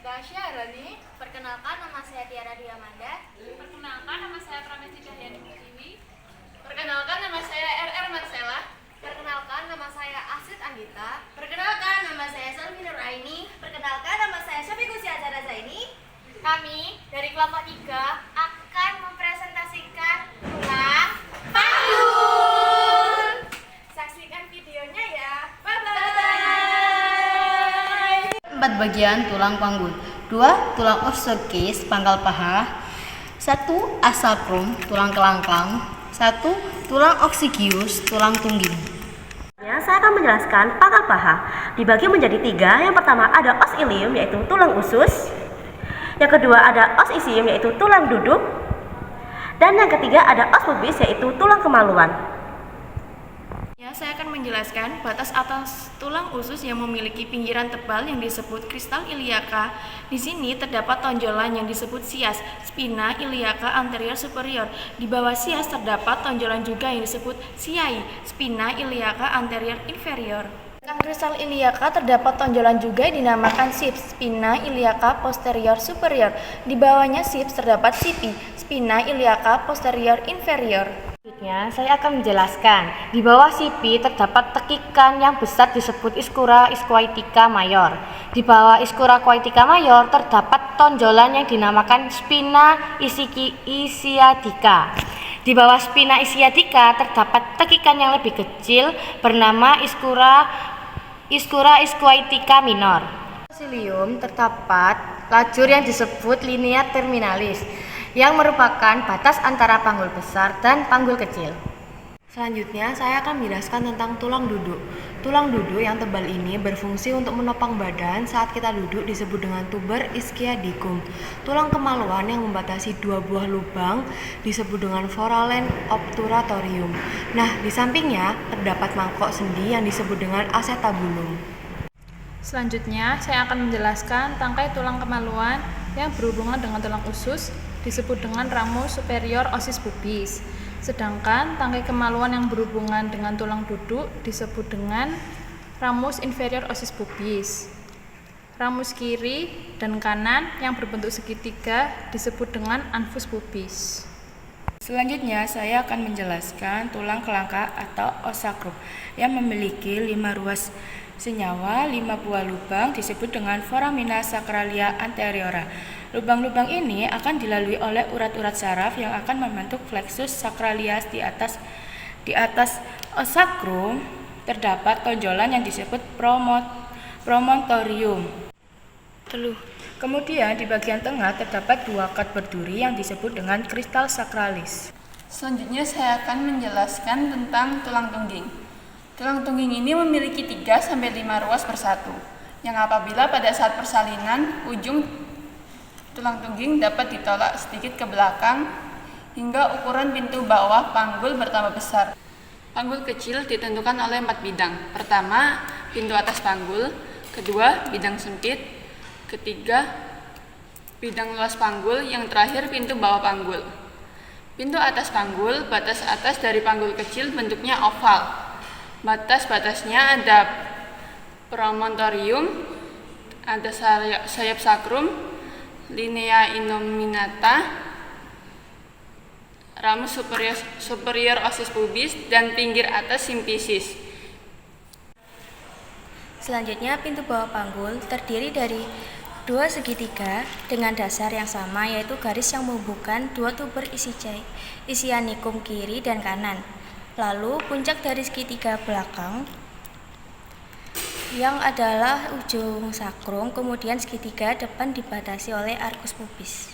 Syarani. Perkenalkan, nama saya Tiara Diamanda. Perkenalkan, nama saya Pramesti Cahyani Pertiwi. Perkenalkan, nama saya RR Marcella. Perkenalkan, nama saya Asit Anggita. Perkenalkan, nama saya Salmi Nuraini. Perkenalkan, nama saya Syafiq Azara Zaini. Kami dari kelompok 3 akan mempresentasikan tulang panggul. Saksikan videonya ya. Bye-bye. 4 bagian tulang panggul. 2 tulang osteokis pangkal paha. 1 asakrum tulang kelangkang. 1 tulang oksigius tulang tungging. Saya akan menjelaskan pangkal paha. Dibagi menjadi 3. Yang pertama ada os ilium yaitu tulang usus. Yang kedua ada os isium yaitu tulang duduk. Dan yang ketiga ada os pubis yaitu tulang kemaluan. Saya akan menjelaskan batas atas tulang usus yang memiliki pinggiran tebal yang disebut kristal iliaka. Di sini terdapat tonjolan yang disebut sias, spina iliaka anterior superior. Di bawah sias terdapat tonjolan juga yang disebut siai, spina iliaka anterior inferior. Di belakang kristal iliaka terdapat tonjolan juga yang dinamakan sips, spina iliaka posterior superior. Di bawahnya sips terdapat sipi, spina iliaka posterior inferior. Selanjutnya, saya akan menjelaskan. Di bawah sipi terdapat tekikan yang besar disebut iskura ischiatica mayor. Di bawah iskura ischiatica mayor terdapat tonjolan yang dinamakan spina ischiatica. Di bawah spina ischiatica terdapat tekikan yang lebih kecil bernama iskura ischiatica minor. Cilium terdapat lajur yang disebut linea terminalis, yang merupakan batas antara panggul besar dan panggul kecil. Selanjutnya, saya akan menjelaskan tentang tulang duduk. Tulang duduk yang tebal ini berfungsi untuk menopang badan saat kita duduk disebut dengan tuber ischiadicum. Tulang kemaluan yang membatasi 2 buah lubang disebut dengan foramen obturatorium. Nah, di sampingnya terdapat mangkok sendi yang disebut dengan acetabulum. Selanjutnya, saya akan menjelaskan tangkai tulang kemaluan yang berhubungan dengan tulang usus disebut dengan ramus superior ossis pubis. Sedangkan tangkai kemaluan yang berhubungan dengan tulang duduk disebut dengan ramus inferior ossis pubis. Ramus kiri dan kanan yang berbentuk segitiga disebut dengan anfus pubis. Selanjutnya, saya akan menjelaskan tulang kelangka atau os sacrum yang memiliki 5 ruas senyawa, 5 buah lubang disebut dengan foramina sacralia anteriora. Lubang-lubang ini akan dilalui oleh urat-urat saraf yang akan membentuk plexus sacralias di atas os sacrum terdapat tonjolan yang disebut promontorium. Kemudian di bagian tengah terdapat 2 kat berduri yang disebut dengan kristal sacralis. Selanjutnya saya akan menjelaskan tentang tulang tungging. Tulang tungging ini memiliki 3-5 ruas bersatu, yang apabila pada saat persalinan ujung tulang tungging dapat ditolak sedikit ke belakang hingga ukuran pintu bawah panggul bertambah besar. Panggul kecil ditentukan oleh 4 bidang. Pertama, pintu atas panggul. Kedua, bidang sempit. Ketiga, bidang luas panggul. Yang terakhir, pintu bawah panggul. Pintu atas panggul, batas atas dari panggul kecil bentuknya oval. Batas-batasnya ada promontorium, ada sayap sakrum, linea innominata, ramus superior ossis pubis, dan pinggir atas simplicis. Selanjutnya, pintu bawah panggul terdiri dari 2 segitiga dengan dasar yang sama, yaitu garis yang menghubungkan 2 tuber ischianicum kiri dan kanan. Lalu puncak dari segitiga belakang yang adalah ujung sakrum, kemudian segitiga depan dibatasi oleh arcus pubis.